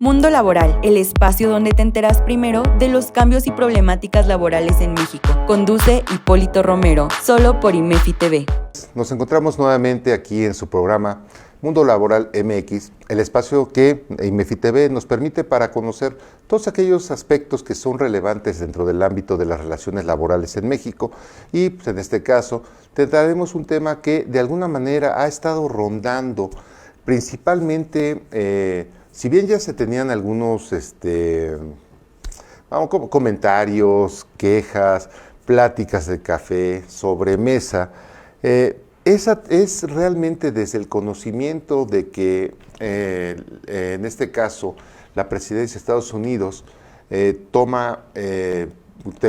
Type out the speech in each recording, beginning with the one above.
Mundo Laboral, el espacio donde te enteras primero de los cambios y problemáticas laborales en México. Conduce Hipólito Romero, solo por IMEFI TV. Nos encontramos nuevamente aquí en su programa Mundo Laboral MX, el espacio que IMEFI TV nos permite para conocer todos aquellos aspectos que son relevantes dentro del ámbito de las relaciones laborales en México. Y pues, en este caso trataremos un tema que de alguna manera ha estado rondando principalmente, si bien ya se tenían algunos comentarios, quejas, pláticas de café, sobremesa, esa es realmente desde el conocimiento de que, en este caso, la presidencia de Estados Unidos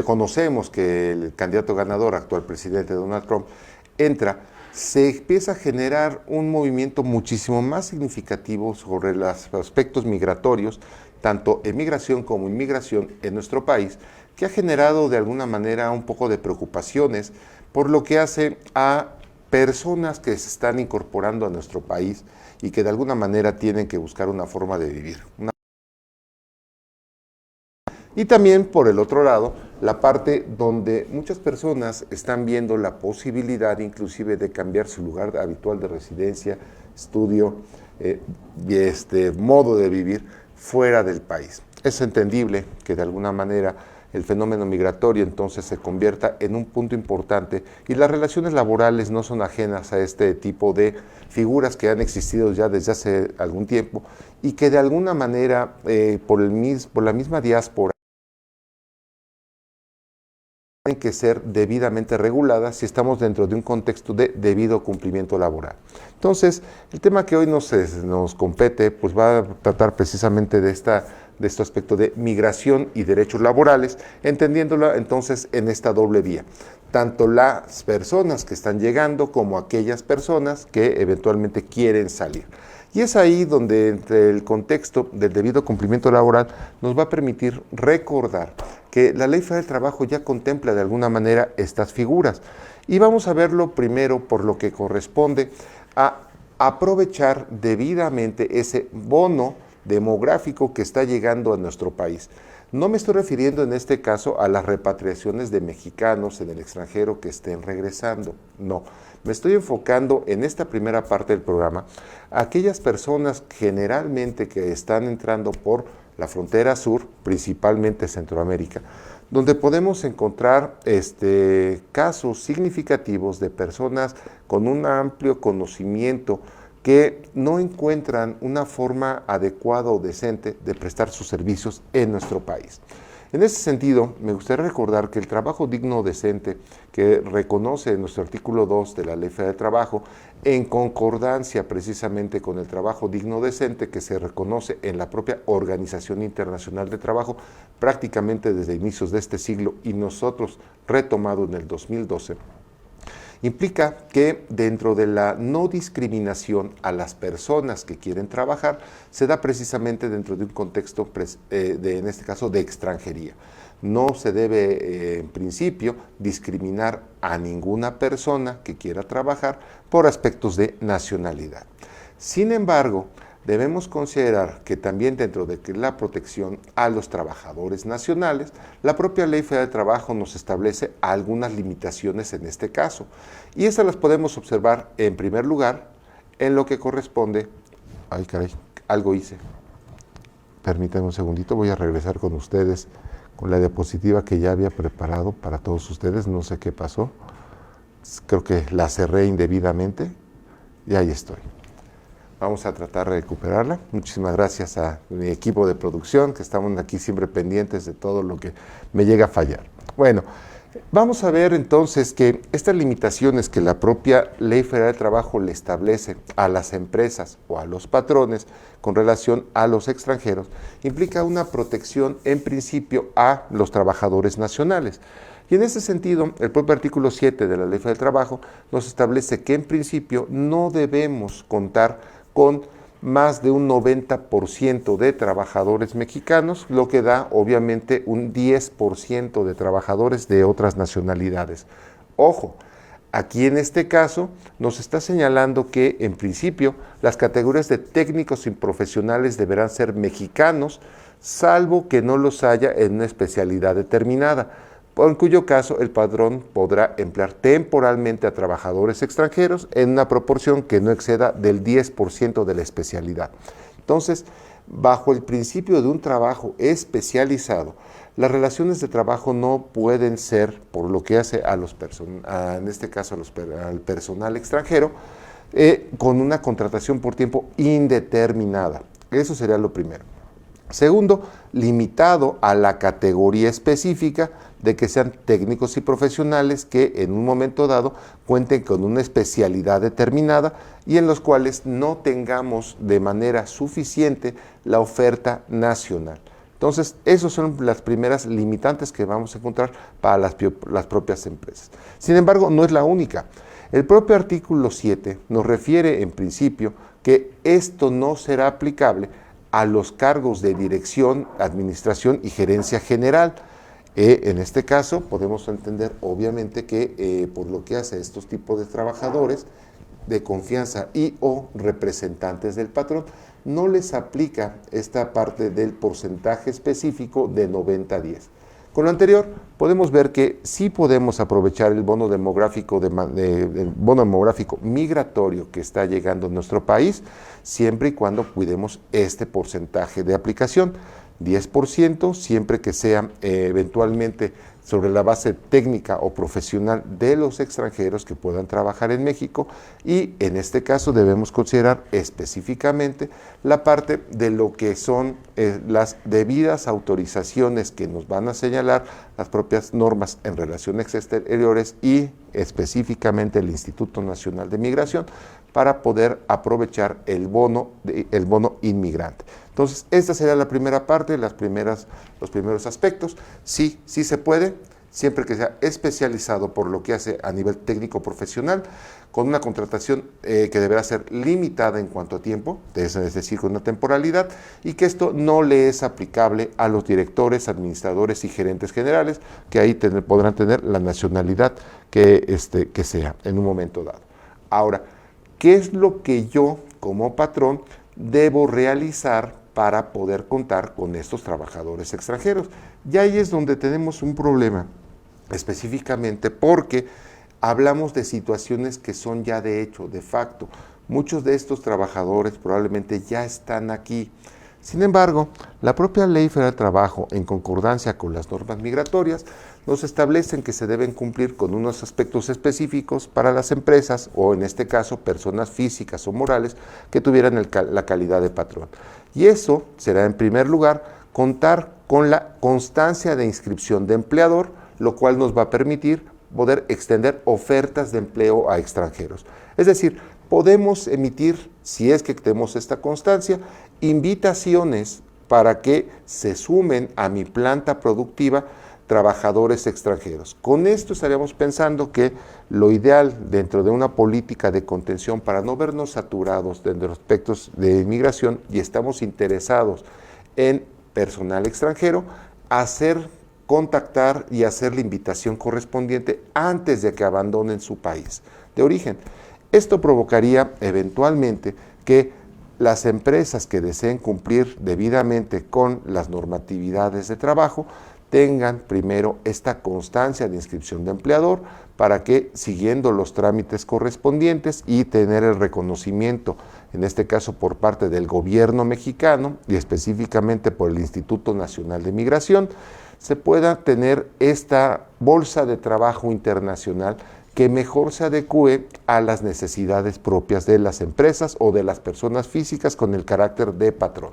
conocemos que el candidato ganador, actual presidente Donald Trump, entra, se empieza a generar un movimiento muchísimo más significativo sobre los aspectos migratorios, tanto emigración como inmigración en nuestro país, que ha generado de alguna manera un poco de preocupaciones por lo que hace a personas que se están incorporando a nuestro país y que de alguna manera tienen que buscar una forma de vivir. Y también, por el otro lado, la parte donde muchas personas están viendo la posibilidad inclusive de cambiar su lugar habitual de residencia, estudio y modo de vivir fuera del país. Es entendible que de alguna manera el fenómeno migratorio entonces se convierta en un punto importante y las relaciones laborales no son ajenas a este tipo de figuras que han existido ya desde hace algún tiempo y que de alguna manera por la misma diáspora tienen que ser debidamente reguladas si estamos dentro de un contexto de debido cumplimiento laboral. Entonces, el tema que hoy nos compete pues va a tratar precisamente de este aspecto de migración y derechos laborales, entendiéndolo entonces en esta doble vía. Tanto las personas que están llegando como aquellas personas que eventualmente quieren salir. Y es ahí donde entre el contexto del debido cumplimiento laboral nos va a permitir recordar que la Ley Federal del Trabajo ya contempla de alguna manera estas figuras. Y vamos a verlo primero por lo que corresponde a aprovechar debidamente ese bono demográfico que está llegando a nuestro país. No me estoy refiriendo en este caso a las repatriaciones de mexicanos en el extranjero que estén regresando, no. Me estoy enfocando en esta primera parte del programa a aquellas personas generalmente que están entrando por la frontera sur, principalmente Centroamérica, donde podemos encontrar casos significativos de personas con un amplio conocimiento que no encuentran una forma adecuada o decente de prestar sus servicios en nuestro país. En ese sentido, me gustaría recordar que el trabajo digno o decente que reconoce nuestro artículo 2 de la Ley Federal del Trabajo, en concordancia precisamente con el trabajo digno o decente que se reconoce en la propia Organización Internacional de Trabajo, prácticamente desde inicios de este siglo y nosotros retomado en el 2012, implica que dentro de la no discriminación a las personas que quieren trabajar se da precisamente dentro de un contexto, en este caso, de extranjería. No se debe, en principio, discriminar a ninguna persona que quiera trabajar por aspectos de nacionalidad. Sin embargo, debemos considerar que también dentro de la protección a los trabajadores nacionales, la propia Ley Federal del Trabajo nos establece algunas limitaciones en este caso. Y esas las podemos observar en primer lugar en lo que corresponde... Ay, caray, algo hice. Permítanme un segundito, voy a regresar con ustedes con la diapositiva que ya había preparado para todos ustedes. No sé qué pasó. Creo que la cerré indebidamente y ahí estoy. Vamos a tratar de recuperarla. Muchísimas gracias a mi equipo de producción, que estamos aquí siempre pendientes de todo lo que me llega a fallar. Bueno, vamos a ver entonces que estas limitaciones que la propia Ley Federal del Trabajo le establece a las empresas o a los patrones con relación a los extranjeros, implica una protección en principio a los trabajadores nacionales. Y en ese sentido, el propio artículo 7 de la Ley Federal del Trabajo nos establece que en principio no debemos contar con más de un 90% de trabajadores mexicanos, lo que da obviamente un 10% de trabajadores de otras nacionalidades. Ojo, Aquí en este caso nos está señalando que en principio las categorías de técnicos y profesionales deberán ser mexicanos, salvo que no los haya en una especialidad determinada, en cuyo caso el patrón podrá emplear temporalmente a trabajadores extranjeros en una proporción que no exceda del 10% de la especialidad. Entonces, bajo el principio de un trabajo especializado, las relaciones de trabajo no pueden ser, por lo que hace a los en este caso al personal extranjero, con una contratación por tiempo indeterminada. Eso sería lo primero. Segundo, limitado a la categoría específica de que sean técnicos y profesionales que en un momento dado cuenten con una especialidad determinada y en los cuales no tengamos de manera suficiente la oferta nacional. Entonces, esas son las primeras limitantes que vamos a encontrar para las propias empresas. Sin embargo, no es la única. El propio artículo 7 nos refiere en principio que esto no será aplicable a los cargos de dirección, administración y gerencia general. En este caso podemos entender obviamente que por lo que hace a estos tipos de trabajadores de confianza y o representantes del patrón, no les aplica esta parte del porcentaje específico de 90-10. Con lo anterior, podemos ver que sí podemos aprovechar el bono demográfico, el bono demográfico migratorio que está llegando a nuestro país, siempre y cuando cuidemos este porcentaje de aplicación, 10%, siempre que sea eventualmente sobre la base técnica o profesional de los extranjeros que puedan trabajar en México, y en este caso debemos considerar específicamente la parte de lo que son las debidas autorizaciones que nos van a señalar las propias normas en relaciones exteriores y específicamente el Instituto Nacional de Migración para poder aprovechar el bono inmigrante. Entonces, esta sería la primera parte, los primeros aspectos. Sí se puede, siempre que sea especializado por lo que hace a nivel técnico profesional, con una contratación que deberá ser limitada en cuanto a tiempo, es decir, con una temporalidad, y que esto no le es aplicable a los directores, administradores y gerentes generales, que ahí podrán tener la nacionalidad que sea en un momento dado. Ahora, ¿qué es lo que yo, como patrón, debo realizar para poder contar con estos trabajadores extranjeros? Y ahí es donde tenemos un problema, específicamente porque hablamos de situaciones que son ya de hecho, de facto. Muchos de estos trabajadores probablemente ya están aquí. Sin embargo, la propia Ley Federal del Trabajo, en concordancia con las normas migratorias, nos establecen que se deben cumplir con unos aspectos específicos para las empresas, o en este caso, personas físicas o morales que tuvieran la calidad de patrón. Y eso será, en primer lugar, contar con la constancia de inscripción de empleador, lo cual nos va a permitir poder extender ofertas de empleo a extranjeros. Es decir, podemos emitir, si es que tenemos esta constancia, invitaciones para que se sumen a mi planta productiva trabajadores extranjeros. Con esto estaríamos pensando que lo ideal dentro de una política de contención para no vernos saturados de los aspectos de inmigración y estamos interesados en personal extranjero, contactar y hacer la invitación correspondiente antes de que abandonen su país de origen. Esto provocaría eventualmente que las empresas que deseen cumplir debidamente con las normatividades de trabajo tengan primero esta constancia de inscripción de empleador para que, siguiendo los trámites correspondientes y tener el reconocimiento, en este caso por parte del gobierno mexicano y específicamente por el Instituto Nacional de Migración, se pueda tener esta bolsa de trabajo internacional que mejor se adecue a las necesidades propias de las empresas o de las personas físicas con el carácter de patrón.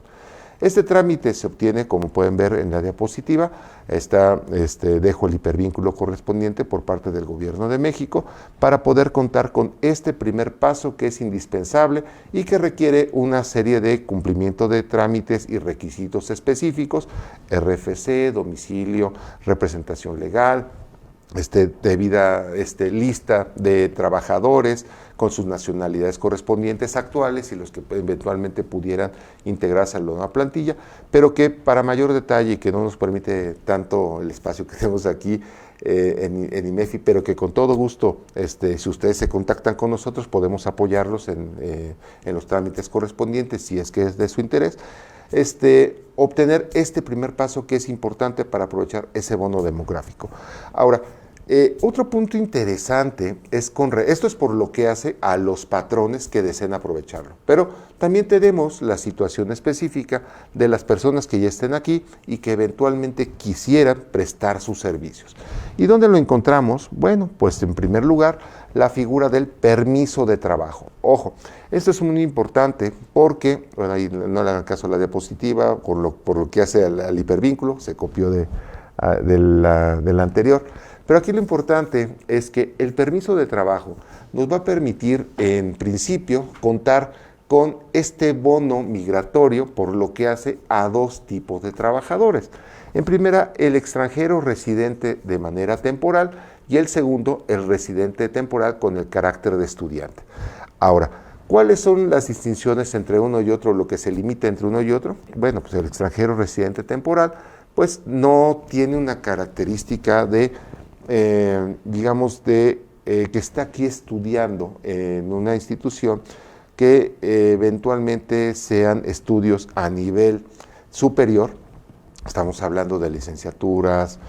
Este trámite se obtiene, como pueden ver en la diapositiva, dejo el hipervínculo correspondiente por parte del Gobierno de México para poder contar con este primer paso que es indispensable y que requiere una serie de cumplimiento de trámites y requisitos específicos, RFC, domicilio, representación legal, debida lista de trabajadores con sus nacionalidades correspondientes actuales y los que eventualmente pudieran integrarse a la nueva plantilla, pero que para mayor detalle y que no nos permite tanto el espacio que tenemos aquí, en IMEFI, pero que con todo gusto, si ustedes se contactan con nosotros, podemos apoyarlos en los trámites correspondientes, si es que es de su interés, obtener este primer paso que es importante para aprovechar ese bono demográfico. Ahora, otro punto interesante es esto es por lo que hace a los patrones que deseen aprovecharlo, pero también tenemos la situación específica de las personas que ya estén aquí y que eventualmente quisieran prestar sus servicios. ¿Y dónde lo encontramos? Bueno, pues en primer lugar, la figura del permiso de trabajo. Ojo, esto es muy importante porque, bueno, ahí no le hagan caso a la diapositiva, por lo que hace al hipervínculo, se copió de la anterior. Pero aquí lo importante es que el permiso de trabajo nos va a permitir, en principio, contar con este bono migratorio, por lo que hace a dos tipos de trabajadores. En primera, el extranjero residente de manera temporal y el segundo, el residente temporal con el carácter de estudiante. Ahora, ¿cuáles son las distinciones entre uno y otro, lo que se limita entre uno y otro? Bueno, pues el extranjero residente temporal, pues no tiene una característica de que está aquí estudiando en una institución que eventualmente sean estudios a nivel superior. Estamos hablando de licenciaturas,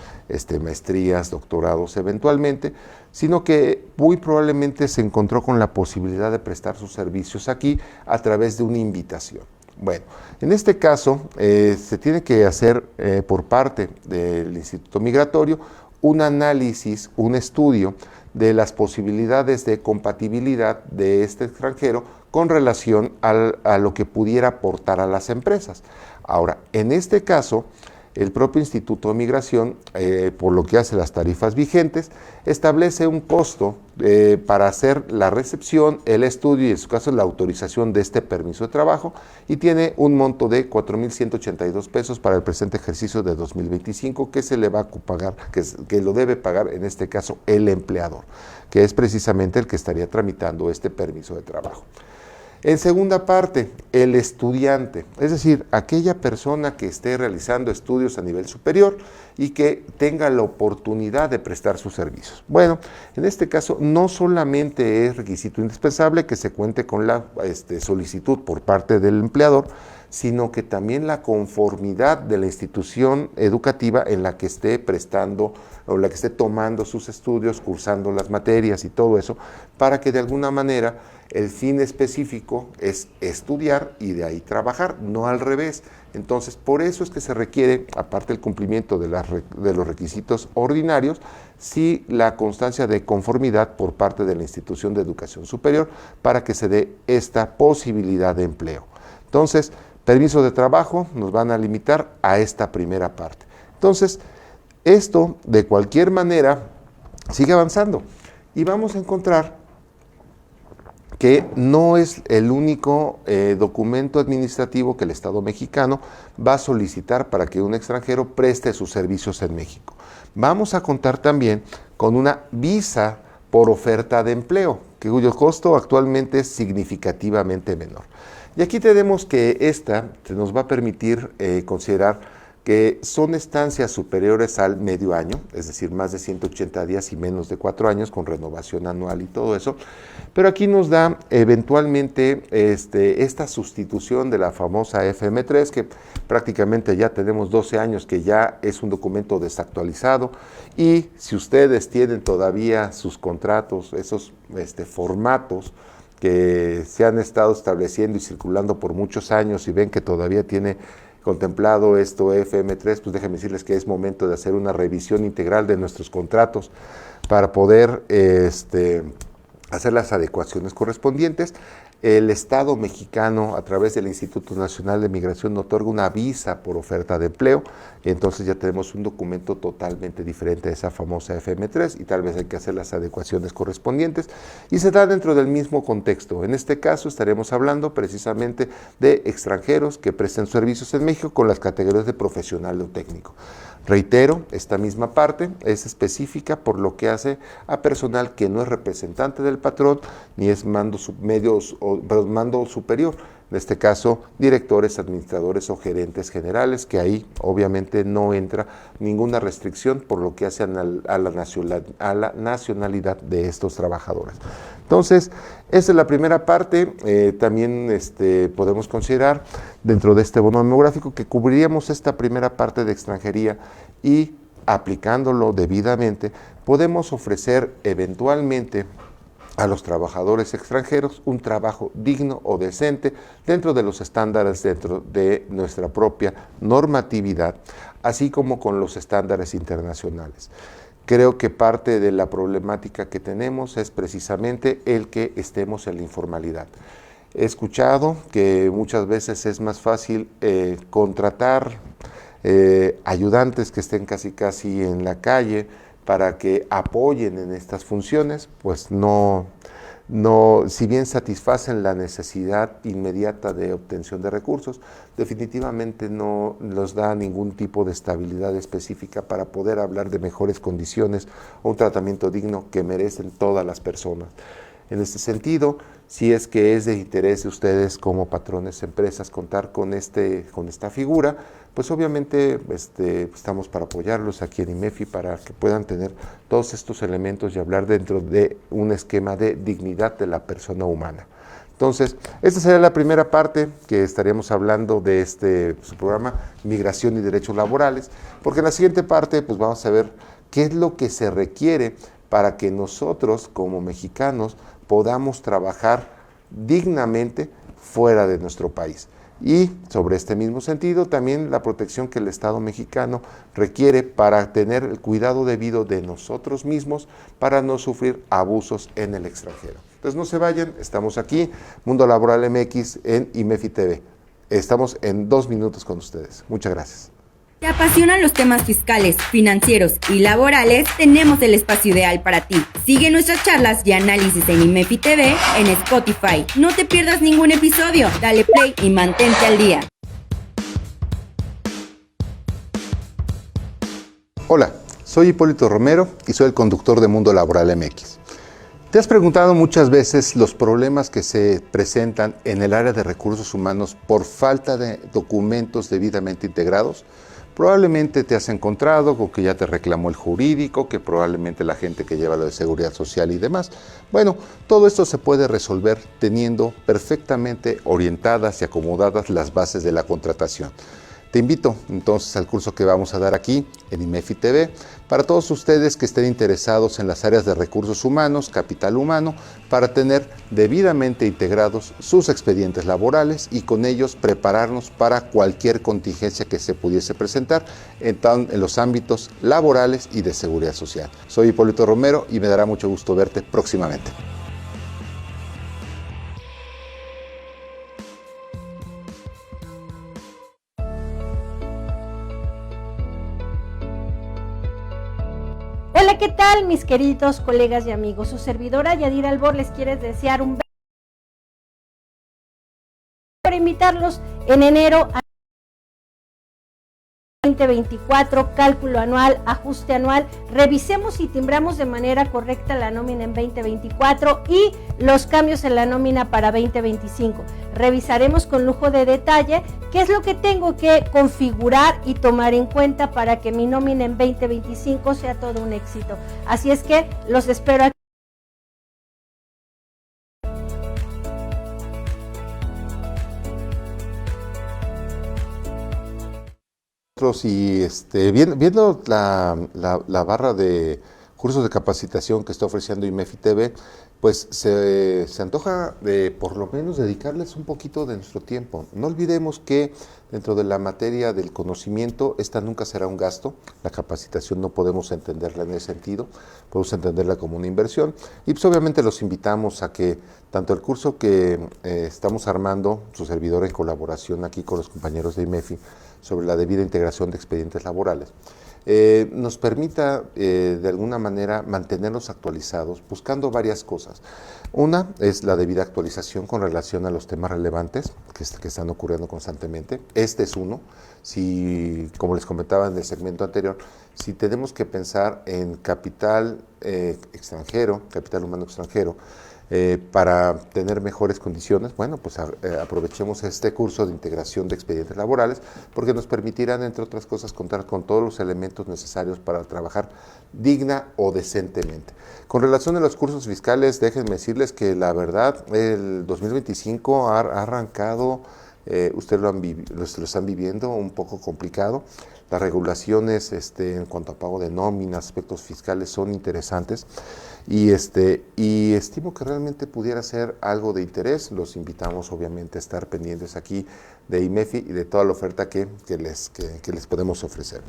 maestrías, doctorados eventualmente, sino que muy probablemente se encontró con la posibilidad de prestar sus servicios aquí a través de una invitación. Bueno, en este caso se tiene que hacer por parte del Instituto Migratorio un análisis, un estudio de las posibilidades de compatibilidad de este extranjero con relación a lo que pudiera aportar a las empresas. Ahora, en este caso, el propio Instituto de Migración, por lo que hace las tarifas vigentes, establece un costo para hacer la recepción, el estudio y, en su caso, la autorización de este permiso de trabajo, y tiene un monto de 4,182 pesos para el presente ejercicio de 2025 que se le va a pagar, que lo debe pagar en este caso el empleador, que es precisamente el que estaría tramitando este permiso de trabajo. En segunda parte, el estudiante, es decir, aquella persona que esté realizando estudios a nivel superior y que tenga la oportunidad de prestar sus servicios. Bueno, en este caso no solamente es requisito indispensable que se cuente con la solicitud por parte del empleador, sino que también la conformidad de la institución educativa en la que esté prestando o la que esté tomando sus estudios, cursando las materias y todo eso, para que de alguna manera el fin específico es estudiar y de ahí trabajar, no al revés. Entonces, por eso es que se requiere, aparte del cumplimiento de los requisitos ordinarios, sí la constancia de conformidad por parte de la institución de educación superior para que se dé esta posibilidad de empleo. Entonces, permiso de trabajo nos van a limitar a esta primera parte. Entonces, esto de cualquier manera sigue avanzando y vamos a encontrar que no es el único documento administrativo que el Estado mexicano va a solicitar para que un extranjero preste sus servicios en México. Vamos a contar también con una visa por oferta de empleo, cuyo costo actualmente es significativamente menor. Y aquí tenemos que esta se nos va a permitir considerar que son estancias superiores al medio año, es decir, más de 180 días y menos de 4 años con renovación anual y todo eso, pero aquí nos da eventualmente esta sustitución de la famosa FM3, que prácticamente ya tenemos 12 años que ya es un documento desactualizado, y si ustedes tienen todavía sus contratos, esos formatos que se han estado estableciendo y circulando por muchos años y ven que todavía tiene contemplado esto FM3, pues déjenme decirles que es momento de hacer una revisión integral de nuestros contratos para poder hacer las adecuaciones correspondientes. El Estado mexicano, a través del Instituto Nacional de Migración, otorga una visa por oferta de empleo, entonces ya tenemos un documento totalmente diferente a esa famosa FM3 y tal vez hay que hacer las adecuaciones correspondientes y se da dentro del mismo contexto. En este caso estaremos hablando precisamente de extranjeros que presten servicios en México con las categorías de profesional o técnico. Reitero, esta misma parte es específica por lo que hace a personal que no es representante del patrón ni es mando superior. en este caso directores, administradores o gerentes generales, que ahí obviamente no entra ninguna restricción por lo que hace a la nacionalidad de estos trabajadores. Entonces, esa es la primera parte. También podemos considerar dentro de este bono demográfico que cubriríamos esta primera parte de extranjería y aplicándolo debidamente, podemos ofrecer eventualmente a los trabajadores extranjeros un trabajo digno o decente dentro de los estándares, dentro de nuestra propia normatividad, así como con los estándares internacionales. Creo que parte de la problemática que tenemos es precisamente el que estemos en la informalidad. He escuchado que muchas veces es más fácil contratar ayudantes que estén casi en la calle para que apoyen en estas funciones, pues no, si bien satisfacen la necesidad inmediata de obtención de recursos, definitivamente no nos da ningún tipo de estabilidad específica para poder hablar de mejores condiciones o un tratamiento digno que merecen todas las personas. En este sentido, si es que es de interés de ustedes como patrones de empresas contar con esta figura, pues obviamente estamos para apoyarlos aquí en IMEFI para que puedan tener todos estos elementos y hablar dentro de un esquema de dignidad de la persona humana. Entonces, esta sería la primera parte que estaríamos hablando de su programa, Migración y Derechos Laborales, porque en la siguiente parte pues vamos a ver qué es lo que se requiere para que nosotros como mexicanos podamos trabajar dignamente fuera de nuestro país. Y sobre este mismo sentido, también la protección que el Estado mexicano requiere para tener el cuidado debido de nosotros mismos para no sufrir abusos en el extranjero. Entonces no se vayan, estamos aquí, Mundo Laboral MX en IMEFI TV. Estamos en 2 minutos con ustedes. Muchas gracias. ¿Te apasionan los temas fiscales, financieros y laborales? Tenemos el espacio ideal para ti. Sigue nuestras charlas y análisis en IMEFI TV en Spotify. No te pierdas ningún episodio. Dale play y mantente al día. Hola, soy Hipólito Romero y soy el conductor de Mundo Laboral MX. ¿Te has preguntado muchas veces los problemas que se presentan en el área de recursos humanos por falta de documentos debidamente integrados? Probablemente te has encontrado con que ya te reclamó el jurídico, que probablemente la gente que lleva lo de seguridad social y demás. Bueno, todo esto se puede resolver teniendo perfectamente orientadas y acomodadas las bases de la contratación. Te invito entonces al curso que vamos a dar aquí en IMEFI TV para todos ustedes que estén interesados en las áreas de recursos humanos, capital humano, para tener debidamente integrados sus expedientes laborales y con ellos prepararnos para cualquier contingencia que se pudiese presentar en los ámbitos laborales y de seguridad social. Soy Hipólito Romero y me dará mucho gusto verte próximamente. Hola, ¿qué tal mis queridos colegas y amigos? Su servidora Yadira Albor les quiere desear un para invitarlos en enero a 2024, cálculo anual, ajuste anual, revisemos y timbramos de manera correcta la nómina en 2024 y los cambios en la nómina para 2025. Revisaremos con lujo de detalle qué es lo que tengo que configurar y tomar en cuenta para que mi nómina en 2025 sea todo un éxito. Así es que los espero aquí. Y viendo la barra de cursos de capacitación que está ofreciendo IMEFI TV, pues se antoja de por lo menos dedicarles un poquito de nuestro tiempo. No olvidemos que dentro de la materia del conocimiento, esta nunca será un gasto. La capacitación no podemos entenderla en ese sentido, podemos entenderla como una inversión. Y pues obviamente los invitamos a que tanto el curso que estamos armando, su servidor en colaboración aquí con los compañeros de IMEFI, sobre la debida integración de expedientes laborales, nos permita de alguna manera mantenernos actualizados buscando varias cosas. Una es la debida actualización con relación a los temas relevantes que están ocurriendo constantemente. Este es uno. Si, como les comentaba en el segmento anterior, si tenemos que pensar en capital extranjero, capital humano extranjero, para tener mejores condiciones, bueno, pues aprovechemos este curso de integración de expedientes laborales, porque nos permitirán, entre otras cosas, contar con todos los elementos necesarios para trabajar digna o decentemente. Con relación a los cursos fiscales, déjenme decirles que la verdad, el 2025 ha arrancado, ustedes lo están viviendo un poco complicado. Las regulaciones en cuanto a pago de nóminas, aspectos fiscales son interesantes y estimo que realmente pudiera ser algo de interés. Los invitamos obviamente a estar pendientes aquí de IMEFI y de toda la oferta que les podemos ofrecer.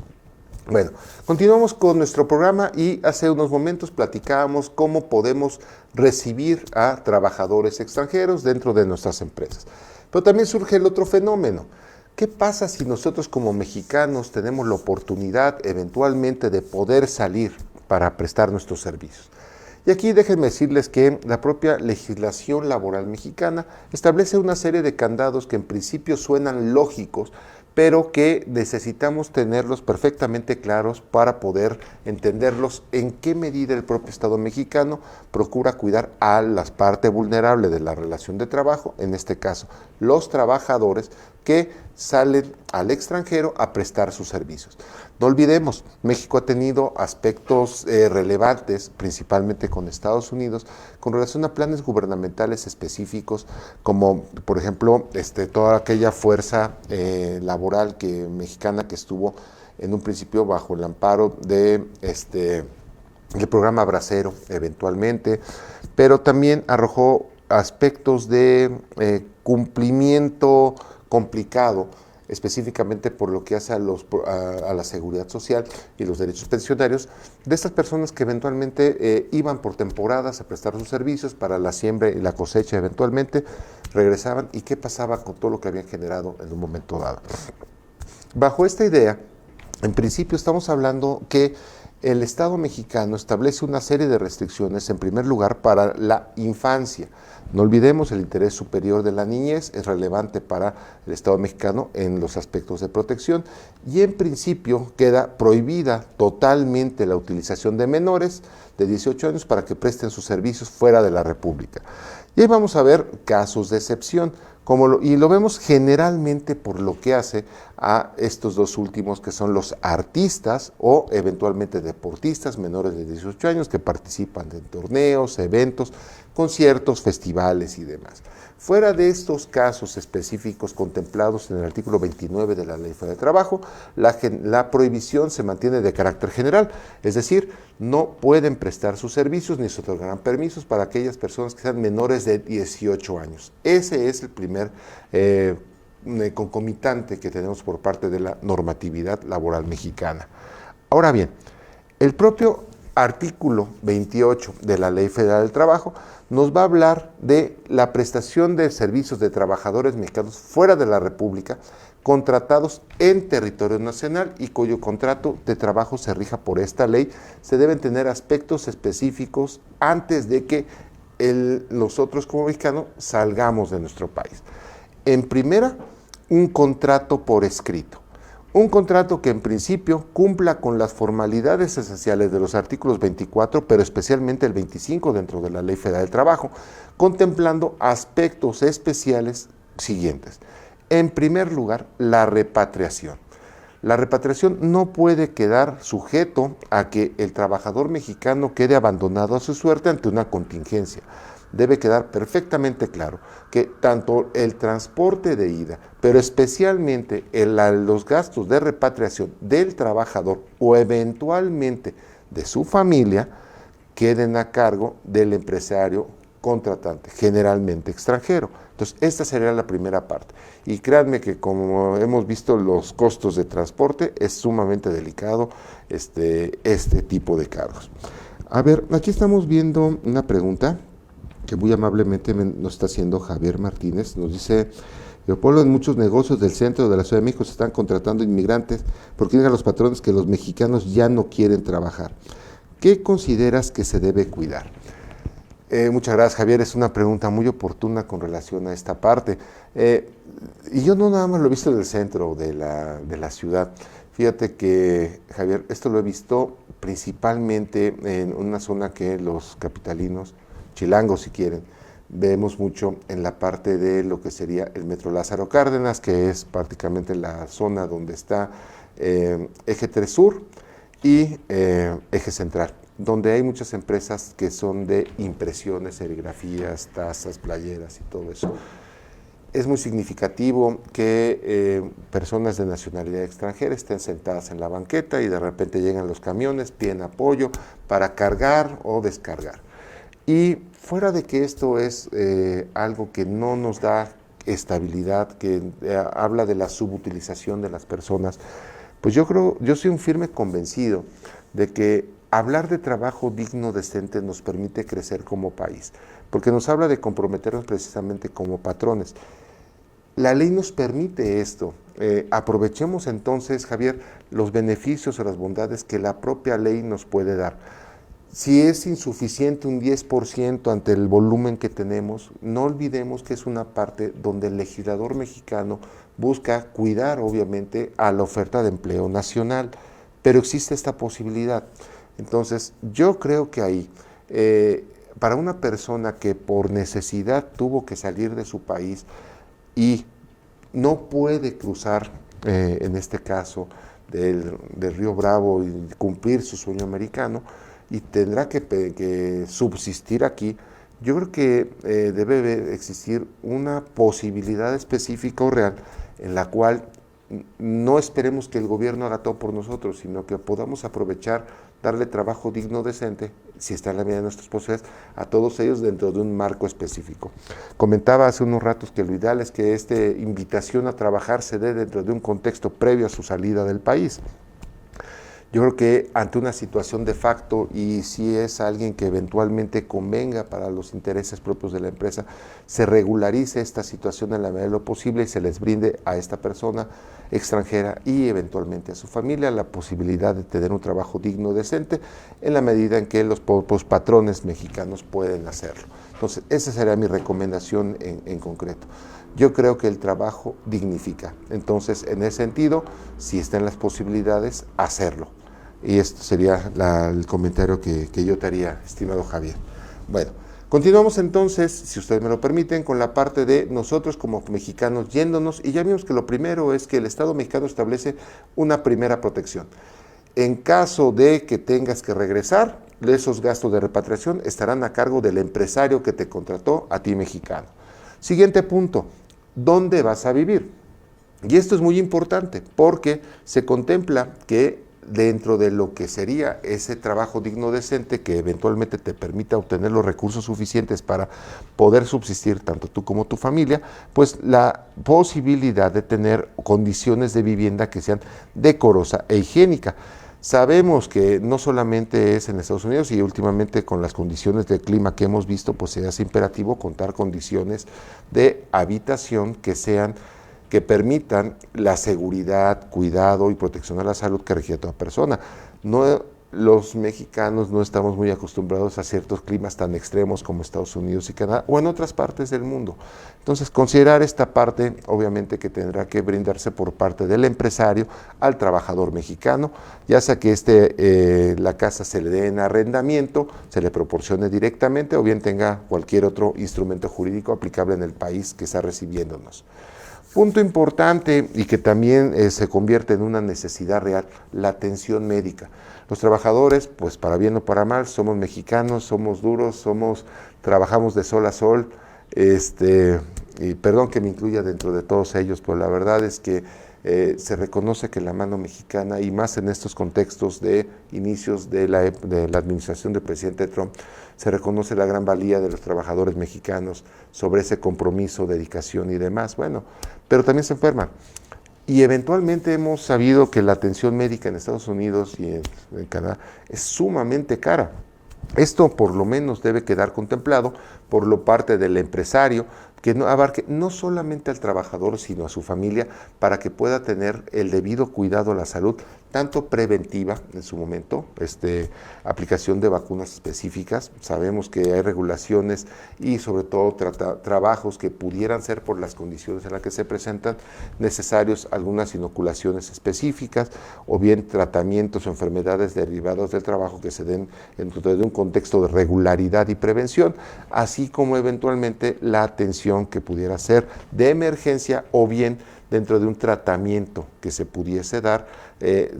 Bueno, continuamos con nuestro programa y hace unos momentos platicábamos cómo podemos recibir a trabajadores extranjeros dentro de nuestras empresas. Pero también surge el otro fenómeno. ¿Qué pasa si nosotros como mexicanos tenemos la oportunidad eventualmente de poder salir para prestar nuestros servicios? Y aquí déjenme decirles que la propia legislación laboral mexicana establece una serie de candados que en principio suenan lógicos, pero que necesitamos tenerlos perfectamente claros para poder entenderlos en qué medida el propio Estado mexicano procura cuidar a la parte vulnerable de la relación de trabajo, en este caso los trabajadores que salen al extranjero a prestar sus servicios. No olvidemos, México ha tenido aspectos relevantes, principalmente con Estados Unidos, con relación a planes gubernamentales específicos, como por ejemplo toda aquella fuerza laboral mexicana que estuvo en un principio bajo el amparo de el programa Bracero eventualmente, pero también arrojó aspectos de cumplimiento complicado, específicamente por lo que hace a la seguridad social y los derechos pensionarios de estas personas que eventualmente iban por temporadas a prestar sus servicios para la siembra y la cosecha, eventualmente regresaban, y qué pasaba con todo lo que habían generado en un momento dado. Bajo esta idea, en principio estamos hablando que el Estado mexicano establece una serie de restricciones, en primer lugar, para la infancia. No olvidemos, el interés superior de la niñez es relevante para el Estado mexicano en los aspectos de protección, y en principio queda prohibida totalmente la utilización de menores de 18 años para que presten sus servicios fuera de la República. Y ahí vamos a ver casos de excepción, y lo vemos generalmente por lo que hace a estos dos últimos, que son los artistas o eventualmente deportistas menores de 18 años que participan en torneos, eventos, conciertos, festivales y demás. Fuera de estos casos específicos contemplados en el artículo 29 de la Ley Federal de Trabajo, la prohibición se mantiene de carácter general, es decir, no pueden prestar sus servicios ni se otorgarán permisos para aquellas personas que sean menores de 18 años. Ese es el primer concomitante que tenemos por parte de la normatividad laboral mexicana. Ahora bien, el propio artículo 28 de la Ley Federal del Trabajo nos va a hablar de la prestación de servicios de trabajadores mexicanos fuera de la República contratados en territorio nacional y cuyo contrato de trabajo se rija por esta ley. Se deben tener aspectos específicos antes de que nosotros como mexicanos salgamos de nuestro país. En primera, un contrato por escrito. Un contrato que en principio cumpla con las formalidades esenciales de los artículos 24, pero especialmente el 25 dentro de la Ley Federal del Trabajo, contemplando aspectos especiales siguientes. En primer lugar, la repatriación. La repatriación no puede quedar sujeto a que el trabajador mexicano quede abandonado a su suerte ante una contingencia. Debe quedar perfectamente claro que tanto el transporte de ida, pero especialmente los gastos de repatriación del trabajador o eventualmente de su familia, queden a cargo del empresario contratante, generalmente extranjero. Entonces, esta sería la primera parte. Y créanme que, como hemos visto, los costos de transporte es sumamente delicado este tipo de cargos. A ver, aquí estamos viendo una pregunta que muy amablemente nos está haciendo Javier Martínez. Nos dice: Leopoldo, en muchos negocios del centro de la Ciudad de México se están contratando inmigrantes porque digan los patrones que los mexicanos ya no quieren trabajar. ¿Qué consideras que se debe cuidar? Muchas gracias, Javier. Es una pregunta muy oportuna con relación a esta parte. Y yo no nada más lo he visto del centro de la ciudad. Fíjate que, Javier, esto lo he visto principalmente en una zona que los capitalinos, chilangos si quieren, vemos mucho en la parte de lo que sería el Metro Lázaro Cárdenas, que es prácticamente la zona donde está Eje 3 Sur y Eje Central, donde hay muchas empresas que son de impresiones, serigrafías, tazas, playeras y todo eso. Es muy significativo que personas de nacionalidad extranjera estén sentadas en la banqueta y de repente llegan los camiones, piden apoyo para cargar o descargar. Y fuera de que esto es algo que no nos da estabilidad, que habla de la subutilización de las personas, pues yo soy un firme convencido de que hablar de trabajo digno, decente, nos permite crecer como país, porque nos habla de comprometernos precisamente como patrones. La ley nos permite esto. Aprovechemos entonces, Javier, los beneficios o las bondades que la propia ley nos puede dar. Si es insuficiente un 10% ante el volumen que tenemos, no olvidemos que es una parte donde el legislador mexicano busca cuidar, obviamente, a la oferta de empleo nacional, pero existe esta posibilidad. Entonces, yo creo que ahí, para una persona que por necesidad tuvo que salir de su país y no puede cruzar, en este caso, del Río Bravo y cumplir su sueño americano, y tendrá que subsistir aquí, yo creo que debe existir una posibilidad específica o real en la cual no esperemos que el gobierno haga todo por nosotros, sino que podamos aprovechar, darle trabajo digno, decente, si está en la medida de nuestras posibilidades, a todos ellos dentro de un marco específico. Comentaba hace unos ratos que lo ideal es que esta invitación a trabajar se dé dentro de un contexto previo a su salida del país. Yo creo que ante una situación de facto, y si es alguien que eventualmente convenga para los intereses propios de la empresa, se regularice esta situación en la medida de lo posible y se les brinde a esta persona extranjera y eventualmente a su familia la posibilidad de tener un trabajo digno, decente, en la medida en que los patrones mexicanos pueden hacerlo. Entonces, esa sería mi recomendación en concreto. Yo creo que el trabajo dignifica. Entonces, en ese sentido, si están las posibilidades, hacerlo. Y esto sería el comentario que yo te haría, estimado Javier. Bueno, continuamos entonces, si ustedes me lo permiten, con la parte de nosotros como mexicanos yéndonos. Y ya vimos que lo primero es que el Estado mexicano establece una primera protección. En caso de que tengas que regresar, esos gastos de repatriación estarán a cargo del empresario que te contrató a ti, mexicano. Siguiente punto, ¿dónde vas a vivir? Y esto es muy importante porque se contempla que dentro de lo que sería ese trabajo digno, decente, que eventualmente te permita obtener los recursos suficientes para poder subsistir tanto tú como tu familia, pues la posibilidad de tener condiciones de vivienda que sean decorosa e higiénica. Sabemos que no solamente es en Estados Unidos y últimamente con las condiciones del clima que hemos visto, pues se hace imperativo contar condiciones de habitación que permitan la seguridad, cuidado y protección a la salud que requiere toda persona. Los mexicanos no estamos muy acostumbrados a ciertos climas tan extremos como Estados Unidos y Canadá o en otras partes del mundo. Entonces, considerar esta parte, obviamente que tendrá que brindarse por parte del empresario al trabajador mexicano, ya sea que la casa se le dé en arrendamiento, se le proporcione directamente o bien tenga cualquier otro instrumento jurídico aplicable en el país que está recibiéndonos. Punto importante y que también se convierte en una necesidad real, la atención médica. Los trabajadores, pues para bien o para mal, somos mexicanos, somos duros, trabajamos de sol a sol, y perdón que me incluya dentro de todos ellos, pero la verdad es que se reconoce que la mano mexicana, y más en estos contextos de inicios de la administración del presidente Trump, se reconoce la gran valía de los trabajadores mexicanos sobre ese compromiso, dedicación y demás. Bueno, pero también se enferman. Y eventualmente hemos sabido que la atención médica en Estados Unidos y en Canadá es sumamente cara. Esto por lo menos debe quedar contemplado por lo parte del empresario, que abarque no solamente al trabajador, sino a su familia, para que pueda tener el debido cuidado a la salud, tanto preventiva en su momento, aplicación de vacunas específicas. Sabemos que hay regulaciones y sobre todo trabajos que pudieran ser, por las condiciones en las que se presentan, necesarios algunas inoculaciones específicas o bien tratamientos o enfermedades derivadas del trabajo que se den dentro de un contexto de regularidad y prevención, así como eventualmente la atención que pudiera ser de emergencia o bien dentro de un tratamiento que se pudiese dar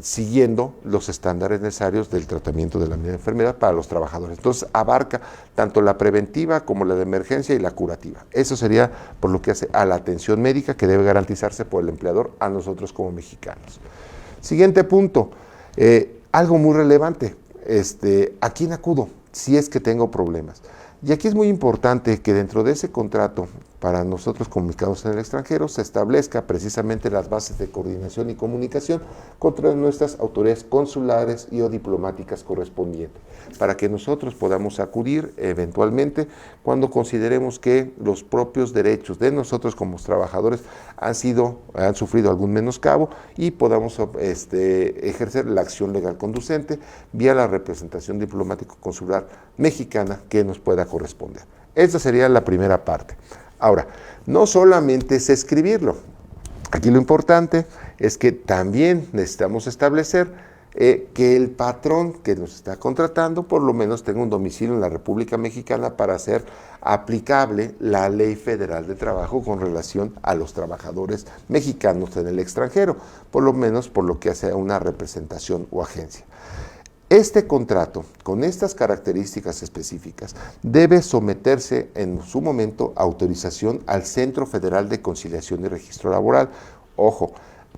siguiendo los estándares necesarios del tratamiento de la misma enfermedad para los trabajadores. Entonces abarca tanto la preventiva como la de emergencia y la curativa. Eso sería por lo que hace a la atención médica, que debe garantizarse por el empleador a nosotros como mexicanos. Siguiente punto, algo muy relevante, ¿a quién acudo si es que tengo problemas? Y aquí es muy importante que dentro de ese contrato, para nosotros como mexicanos en el extranjero, se establezca precisamente las bases de coordinación y comunicación contra nuestras autoridades consulares y o diplomáticas correspondientes, para que nosotros podamos acudir eventualmente cuando consideremos que los propios derechos de nosotros como trabajadores han sufrido algún menoscabo y podamos ejercer la acción legal conducente vía la representación diplomático consular mexicana que nos pueda corresponder. Esta sería la primera parte. Ahora, no solamente es escribirlo. Aquí lo importante es que también necesitamos establecer que el patrón que nos está contratando por lo menos tenga un domicilio en la República Mexicana para hacer aplicable la Ley Federal de Trabajo con relación a los trabajadores mexicanos en el extranjero, por lo menos por lo que hace a una representación o agencia. Este contrato, con estas características específicas, debe someterse en su momento a autorización al Centro Federal de Conciliación y Registro Laboral. Ojo,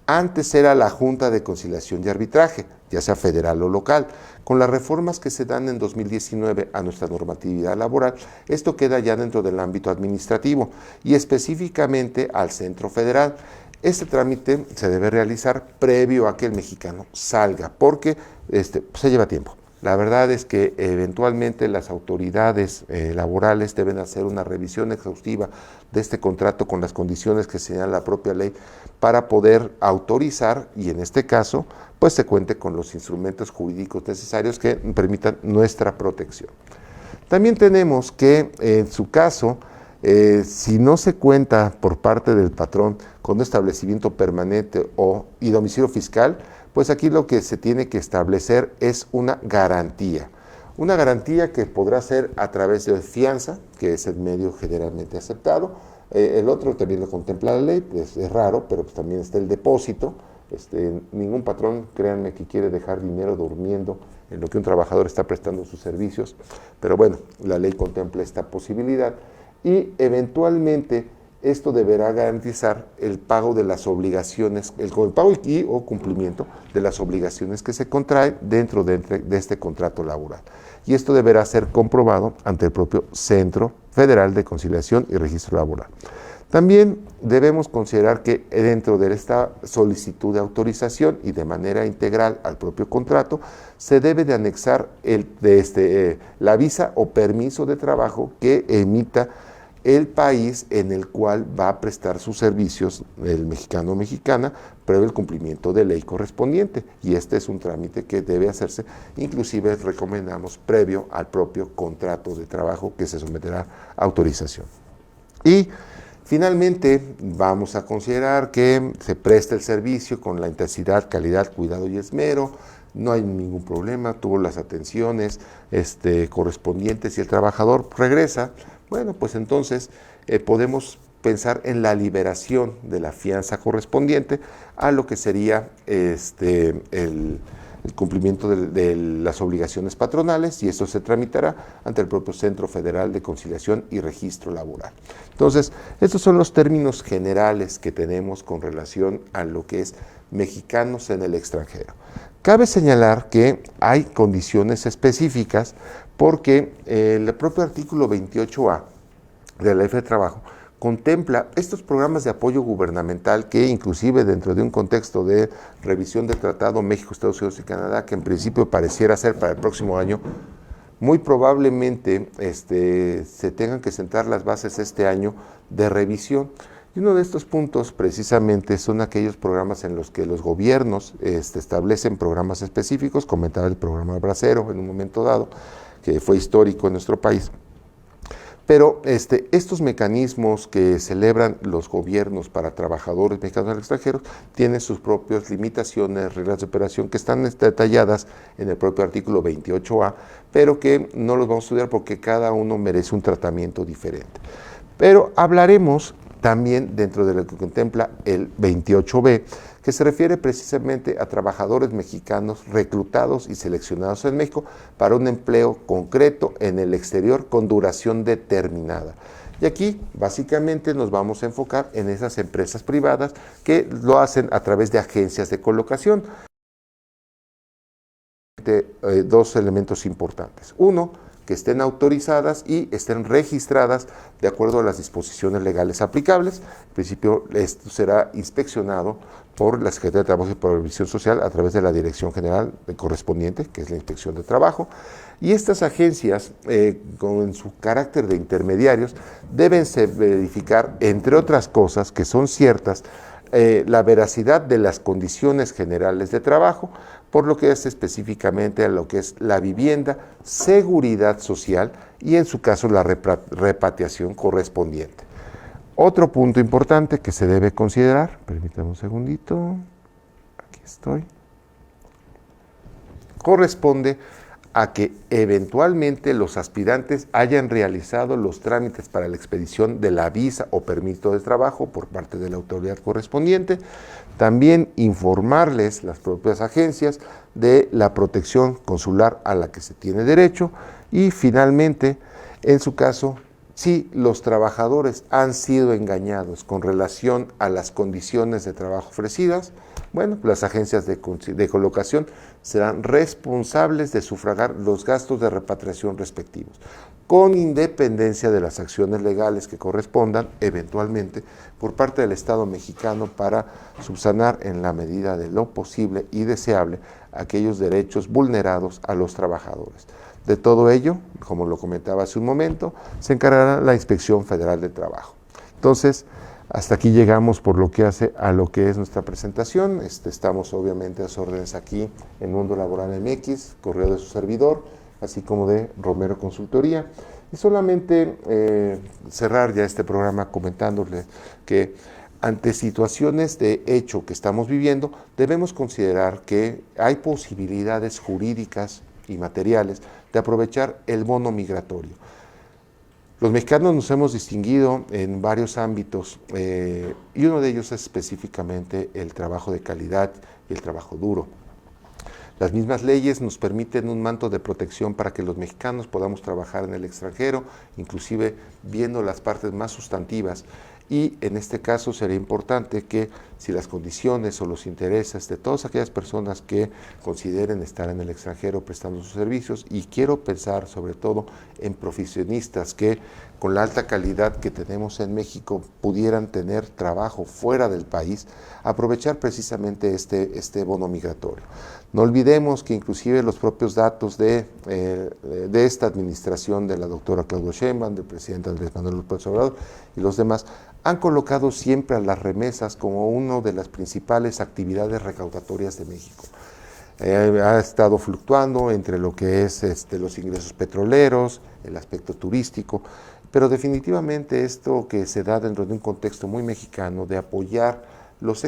antes era la Junta de Conciliación y Arbitraje, ya sea federal o local. Con las reformas que se dan en 2019 a nuestra normatividad laboral, esto queda ya dentro del ámbito administrativo y específicamente al Centro Federal. Este trámite se debe realizar previo a que el mexicano salga, porque se lleva tiempo. La verdad es que eventualmente las autoridades laborales deben hacer una revisión exhaustiva de este contrato con las condiciones que señala la propia ley para poder autorizar, y en este caso, pues se cuente con los instrumentos jurídicos necesarios que permitan nuestra protección. También tenemos que, en su caso, si no se cuenta por parte del patrón con un establecimiento permanente y domicilio fiscal, pues aquí lo que se tiene que establecer es una garantía que podrá ser a través de fianza, que es el medio generalmente aceptado. El otro también lo contempla la ley, pues es raro, pero pues también está el depósito. Ningún patrón, créanme, que quiere dejar dinero durmiendo en lo que un trabajador está prestando sus servicios, pero bueno, la ley contempla esta posibilidad y eventualmente esto deberá garantizar el pago de las obligaciones, el pago y o cumplimiento de las obligaciones que se contraen dentro de este contrato laboral. Y esto deberá ser comprobado ante el propio Centro Federal de Conciliación y Registro Laboral. También debemos considerar que dentro de esta solicitud de autorización y de manera integral al propio contrato, se debe de anexar la visa o permiso de trabajo que emita el país en el cual va a prestar sus servicios el mexicano o mexicana previo el cumplimiento de ley correspondiente, y este es un trámite que debe hacerse, inclusive recomendamos previo al propio contrato de trabajo que se someterá a autorización. Y finalmente vamos a considerar que se presta el servicio con la intensidad, calidad, cuidado y esmero. No hay ningún problema, tuvo las atenciones correspondientes y el trabajador regresa. Bueno, pues entonces podemos pensar en la liberación de la fianza correspondiente a lo que sería el cumplimiento de las obligaciones patronales, y esto se tramitará ante el propio Centro Federal de Conciliación y Registro Laboral. Entonces, estos son los términos generales que tenemos con relación a lo que es mexicanos en el extranjero. Cabe señalar que hay condiciones específicas porque el propio artículo 28A de la Ley de Trabajo contempla estos programas de apoyo gubernamental que inclusive dentro de un contexto de revisión del Tratado México, Estados Unidos y Canadá, que en principio pareciera ser para el próximo año, muy probablemente se tengan que sentar las bases este año de revisión. Y uno de estos puntos precisamente son aquellos programas en los que los gobiernos establecen programas específicos. Comentaba el programa Bracero en un momento dado, que fue histórico en nuestro país. Pero estos mecanismos que celebran los gobiernos para trabajadores mexicanos extranjeros tienen sus propias limitaciones, reglas de operación que están detalladas en el propio artículo 28A, pero que no los vamos a estudiar porque cada uno merece un tratamiento diferente. Pero hablaremos también dentro de lo que contempla el 28B, que se refiere precisamente a trabajadores mexicanos reclutados y seleccionados en México para un empleo concreto en el exterior con duración determinada. Y aquí básicamente nos vamos a enfocar en esas empresas privadas que lo hacen a través de agencias de colocación. Dos elementos importantes. Uno, que estén autorizadas y estén registradas de acuerdo a las disposiciones legales aplicables. En principio, esto será inspeccionado por la Secretaría de Trabajo y Previsión Social a través de la Dirección General correspondiente, que es la Inspección de Trabajo. Y estas agencias, con su carácter de intermediarios, deben verificar, entre otras cosas que son ciertas, la veracidad de las condiciones generales de trabajo, por lo que es específicamente a lo que es la vivienda, seguridad social y en su caso la repatriación correspondiente. Otro punto importante que se debe considerar, permítame un segundito, aquí estoy, corresponde a que eventualmente los aspirantes hayan realizado los trámites para la expedición de la visa o permiso de trabajo por parte de la autoridad correspondiente. También informarles las propias agencias de la protección consular a la que se tiene derecho y finalmente, en su caso, si los trabajadores han sido engañados con relación a las condiciones de trabajo ofrecidas, bueno, las agencias de colocación serán responsables de sufragar los gastos de repatriación respectivos, con independencia de las acciones legales que correspondan eventualmente por parte del Estado mexicano para subsanar en la medida de lo posible y deseable aquellos derechos vulnerados a los trabajadores. De todo ello, como lo comentaba hace un momento, se encargará la Inspección Federal de Trabajo. Entonces, hasta aquí llegamos por lo que hace a lo que es nuestra presentación. Estamos obviamente a sus órdenes aquí en Mundo Laboral MX, correo de su servidor, así como de Romero Consultoría. Y solamente cerrar ya este programa comentándole que ante situaciones de hecho que estamos viviendo, debemos considerar que hay posibilidades jurídicas y materiales de aprovechar el bono migratorio. Los mexicanos nos hemos distinguido en varios ámbitos y uno de ellos es específicamente el trabajo de calidad y el trabajo duro. Las mismas leyes nos permiten un manto de protección para que los mexicanos podamos trabajar en el extranjero, inclusive viendo las partes más sustantivas. Y en este caso sería importante que si las condiciones o los intereses de todas aquellas personas que consideren estar en el extranjero prestando sus servicios, y quiero pensar sobre todo en profesionistas que con la alta calidad que tenemos en México pudieran tener trabajo fuera del país, aprovechar precisamente este bono migratorio. No olvidemos que inclusive los propios datos de esta administración de la doctora Claudia Sheinbaum, del presidente Andrés Manuel López Obrador y los demás, han colocado siempre a las remesas como una de las principales actividades recaudatorias de México. Ha estado fluctuando entre lo que es los ingresos petroleros, el aspecto turístico, pero definitivamente esto que se da dentro de un contexto muy mexicano de apoyar los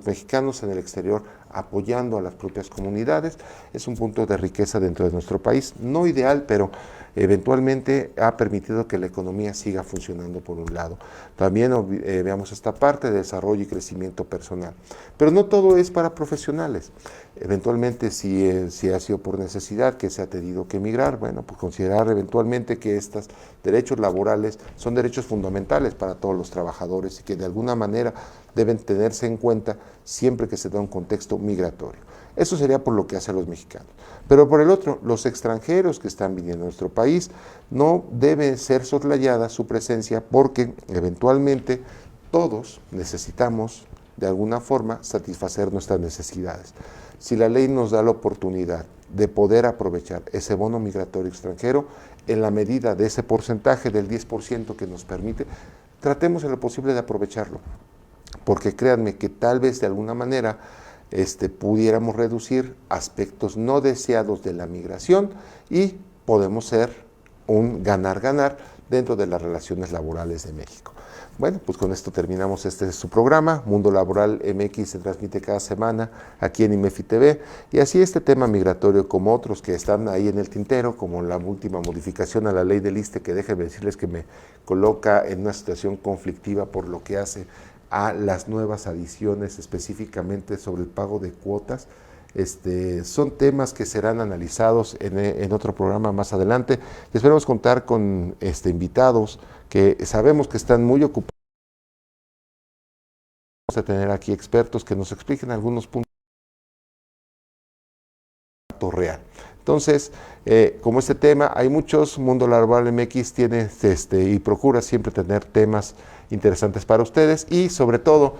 mexicanos en el exterior apoyando a las propias comunidades es un punto de riqueza dentro de nuestro país, no ideal, pero eventualmente ha permitido que la economía siga funcionando por un lado. También veamos esta parte de desarrollo y crecimiento personal. Pero no todo es para profesionales. Eventualmente, si ha sido por necesidad que se ha tenido que emigrar, bueno, pues considerar eventualmente que estos derechos laborales son derechos fundamentales para todos los trabajadores y que de alguna manera deben tenerse en cuenta siempre que se da un contexto migratorio. Eso sería por lo que hacen los mexicanos. Pero por el otro, los extranjeros que están viniendo a nuestro país no debe ser soslayada su presencia porque eventualmente todos necesitamos de alguna forma satisfacer nuestras necesidades. Si la ley nos da la oportunidad de poder aprovechar ese bono migratorio extranjero en la medida de ese porcentaje del 10% que nos permite, tratemos en lo posible de aprovecharlo, porque créanme que tal vez de alguna manera pudiéramos reducir aspectos no deseados de la migración y podemos ser un ganar-ganar dentro de las relaciones laborales de México. Bueno, pues con esto terminamos este su programa. Mundo Laboral MX se transmite cada semana aquí en IMEFI TV, y así este tema migratorio como otros que están ahí en el tintero, como la última modificación a la ley del ISSSTE, que déjenme decirles que me coloca en una situación conflictiva por lo que hace a las nuevas adiciones específicamente sobre el pago de cuotas. Son temas que serán analizados en otro programa más adelante, y esperamos contar con invitados que sabemos que están muy ocupados. Vamos a tener aquí expertos que nos expliquen algunos puntos real. Entonces, como este tema, hay muchos, Mundo Laboral MX tiene y procura siempre tener temas interesantes para ustedes, y sobre todo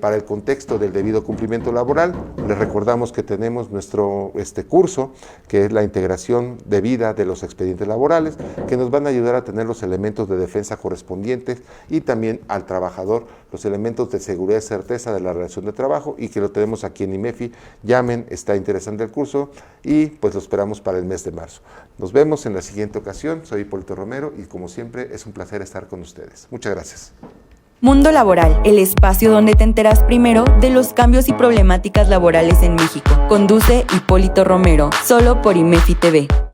para el contexto del debido cumplimiento laboral. Les recordamos que tenemos nuestro curso, que es la integración debida de los expedientes laborales, que nos van a ayudar a tener los elementos de defensa correspondientes y también al trabajador los elementos de seguridad y certeza de la relación de trabajo, y que lo tenemos aquí en IMEFI. Llamen, está interesante el curso, y pues lo esperamos para el mes de marzo. Nos vemos en la siguiente ocasión. Soy Hipólito Romero y como siempre es un placer estar con ustedes. Muchas gracias. Mundo Laboral, el espacio donde te enteras primero de los cambios y problemáticas laborales en México. Conduce Hipólito Romero, solo por IMEFI TV.